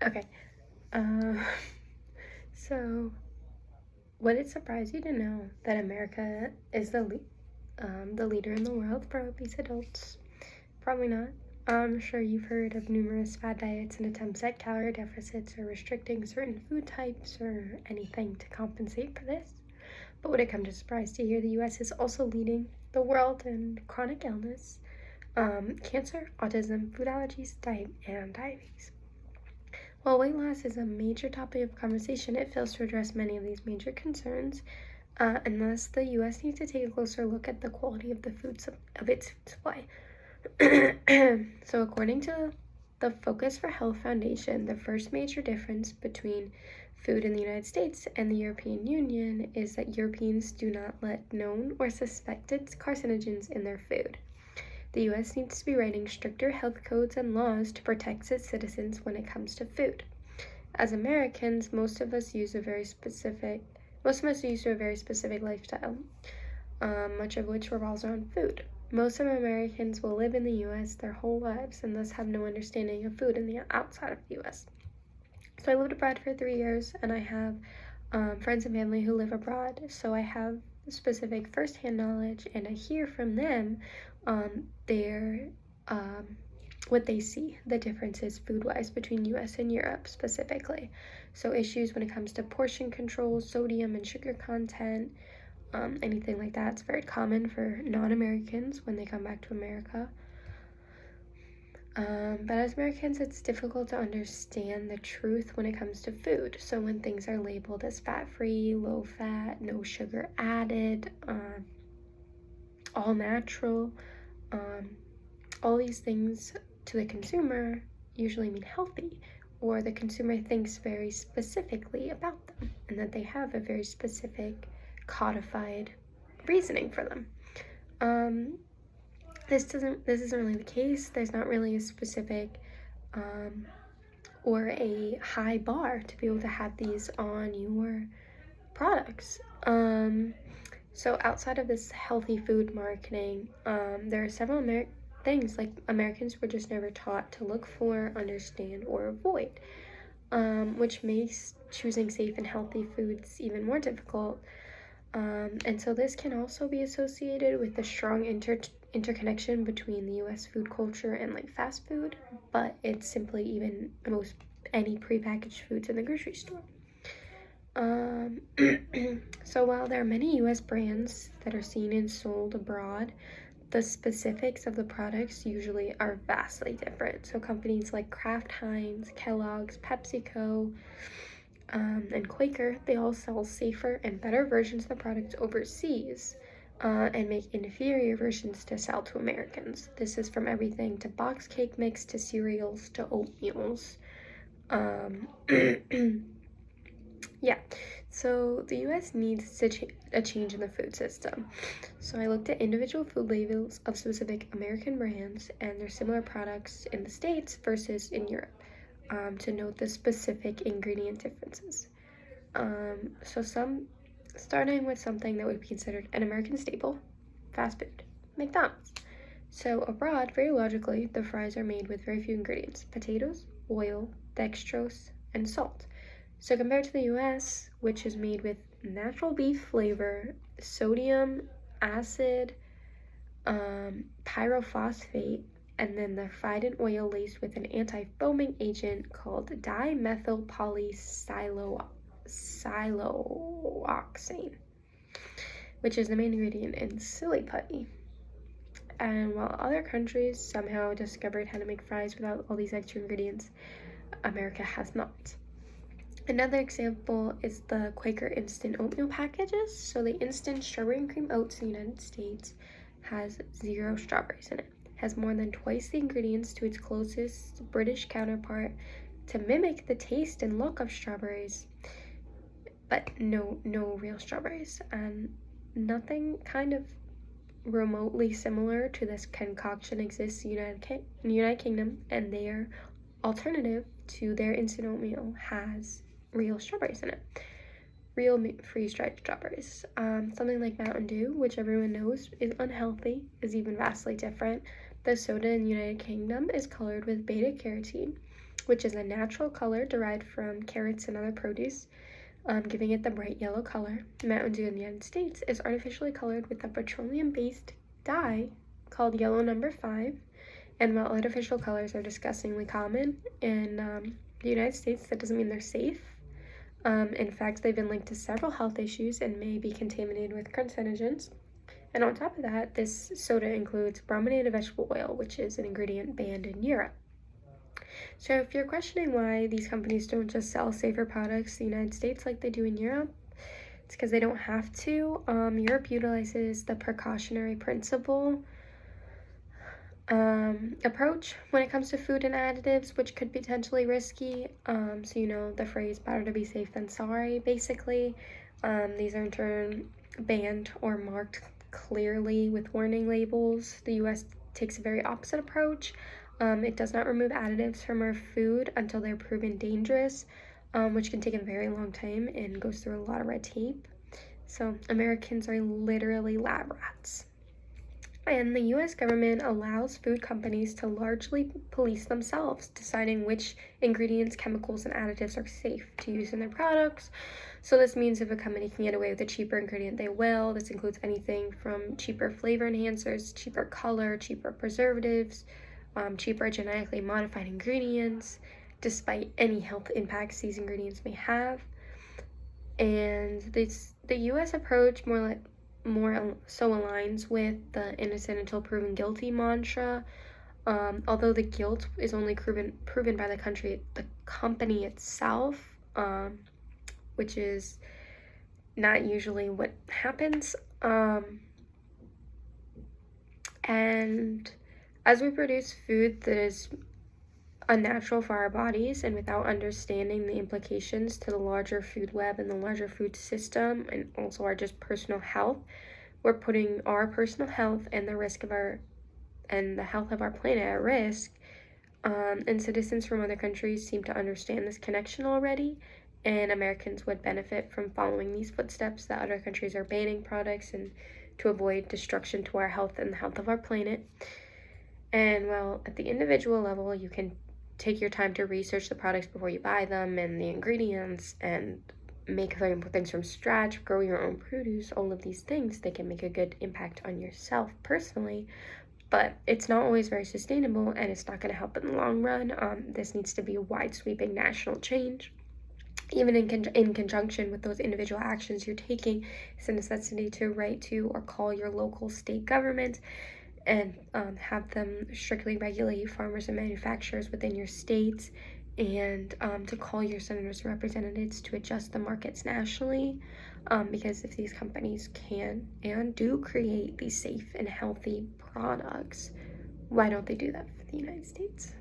Okay. Uh, so, would it surprise you to know that America is the leader in the world for obese adults? Probably not. I'm sure you've heard of numerous fad diets and attempts at calorie deficits or restricting certain food types or anything to compensate for this. But would it come to surprise to hear the US is also leading the world in chronic illness, cancer, autism, food allergies, and diabetes? While weight loss is a major topic of conversation, it fails to address many of these major concerns, and thus the U.S. needs to take a closer look at the quality of of its food supply. So, according to the Focus for Health Foundation, the first major difference between food in the United States and the European Union is that Europeans do not let known or suspected carcinogens in their food. The US needs to be writing stricter health codes and laws to protect its citizens when it comes to food. As Americans, most of us use a very specific lifestyle, much of which revolves around food. Most of Americans will live in the US their whole lives and thus have no understanding of food in the outside of the US. So I lived abroad for 3 years, and I have friends and family who live abroad, so I have specific firsthand knowledge, and I hear from them their what they see, the differences food-wise between US and Europe specifically. So issues when it comes to portion control, sodium and sugar content, anything like that. It's very common for non-Americans when they come back to America. But as Americans, it's difficult to understand the truth when it comes to food. So when things are labeled as fat-free, low-fat, no sugar added, all natural, all these things to the consumer usually mean healthy, or the consumer thinks very specifically about them, and that they have a very specific codified reasoning for them. This isn't really the case. There's not really a specific or a high bar to be able to have these on your products. So outside of this healthy food marketing, there are several things like Americans were just never taught to look for, understand, or avoid, which makes choosing safe and healthy foods even more difficult. And so this can also be associated with the strong interconnection between the US food culture and like fast food, but it's simply even most any prepackaged foods in the grocery store. So while there are many US brands that are seen and sold abroad, the specifics of the products usually are vastly different. So companies like Kraft Heinz, Kellogg's, PepsiCo, and Quaker, they all sell safer and better versions of the product overseas, and make inferior versions to sell to Americans. This is from everything to box cake mix to cereals to oatmeals. Yeah, so the US needs a change in the food system. So I looked at individual food labels of specific American brands and their similar products in the States versus in Europe, to note the specific ingredient differences. Starting with something that would be considered an American staple, fast food, McDonald's. So abroad, very logically, the fries are made with very few ingredients: potatoes, oil, dextrose, and salt. So compared to the US, which is made with natural beef flavor, sodium, acid, pyrophosphate, and then they're fried in oil laced with an anti-foaming agent called dimethylpolysiloxane, which is the main ingredient in silly putty. And while other countries somehow discovered how to make fries without all these extra ingredients, America has not. Another example is the Quaker instant oatmeal packages. So the instant strawberry and cream oats in the United States has 0 strawberries in it. Has more than twice the ingredients to its closest British counterpart to mimic the taste and look of strawberries, but no real strawberries, and nothing kind of remotely similar to this concoction exists in the United Kingdom, and their alternative to their instant oatmeal has real strawberries in it. Real freeze-dried strawberries. Something like Mountain Dew, which everyone knows is unhealthy, is even vastly different. The soda in the United Kingdom is colored with beta-carotene, which is a natural color derived from carrots and other produce, giving it the bright yellow color. Mountain Dew in the United States is artificially colored with a petroleum-based dye called yellow number 5. And while artificial colors are disgustingly common in the United States, that doesn't mean they're safe. In fact, they've been linked to several health issues and may be contaminated with carcinogens. And on top of that, this soda includes brominated vegetable oil, which is an ingredient banned in Europe. So if you're questioning why these companies don't just sell safer products in the United States like they do in Europe, it's because they don't have to. Europe utilizes the precautionary principle approach when it comes to food and additives, which could be potentially risky. So you know the phrase better to be safe than sorry, basically. These are in turn banned or marked clearly with warning labels. The US takes a very opposite approach. It does not remove additives from our food until they're proven dangerous, which can take a very long time and goes through a lot of red tape. So Americans are literally lab rats. And the US government allows food companies to largely police themselves, deciding which ingredients, chemicals, and additives are safe to use in their products. So this means if a company can get away with a cheaper ingredient, they will. This includes anything from cheaper flavor enhancers, cheaper color, cheaper preservatives, cheaper genetically modified ingredients, despite any health impacts these ingredients may have. And the US approach more so aligns with the innocent until proven guilty mantra. Although the guilt is only proven by the company itself, which is not usually what happens. And as we produce food that is unnatural for our bodies and without understanding the implications to the larger food web and the larger food system and also our just personal health, we're putting our personal health and the health of our planet at risk. And citizens from other countries seem to understand this connection already, and Americans would benefit from following these footsteps that other countries are banning products and to avoid destruction to our health and the health of our planet. And while at the individual level, you can take your time to research the products before you buy them and the ingredients and make things from scratch, grow your own produce, all of these things, they can make a good impact on yourself personally, but it's not always very sustainable and it's not going to help in the long run. This needs to be a wide sweeping national change. Even in conjunction with those individual actions you're taking, it's a necessity to write to or call your local state government and have them strictly regulate farmers and manufacturers within your states, and to call your senators and representatives to adjust the markets nationally, because if these companies can and do create these safe and healthy products, why don't they do that for the United States?